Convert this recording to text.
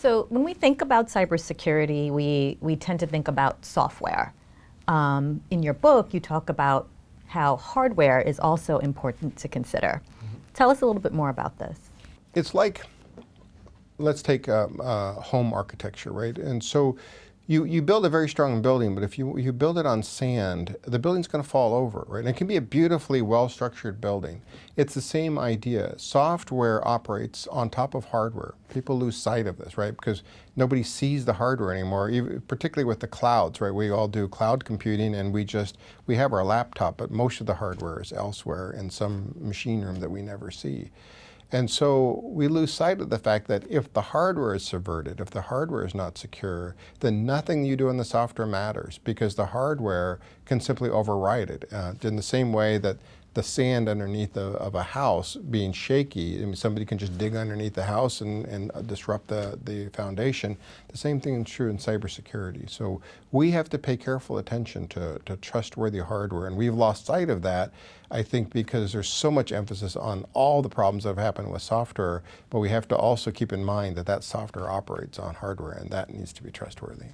So when we think about cybersecurity, we tend to think about software. In your book, you talk about how hardware is also important to consider. Tell us a little bit more about this. It's like, let's take home architecture, right? And so you build a very strong building, but if you build it on sand, the building's going to fall over, right? And it can be a beautifully well-structured building. It's the same idea. Software operates on top of hardware. People lose sight of this, right? Because nobody sees the hardware anymore, particularly with the clouds, right? We all do cloud computing, and we have our laptop, but most of the hardware is elsewhere in some machine room that we never see. And so we lose sight of the fact that if the hardware is subverted, if the hardware is not secure, then nothing you do in the software matters, because the hardware can simply override it. In the same way that the sand underneath of a house being shaky, I mean, somebody can just dig underneath the house and disrupt the foundation. The same thing is true in cybersecurity. So we have to pay careful attention to trustworthy hardware, and we've lost sight of that, I think, because there's so much emphasis on all the problems that have happened with software, but we have to also keep in mind that that software operates on hardware, and that needs to be trustworthy.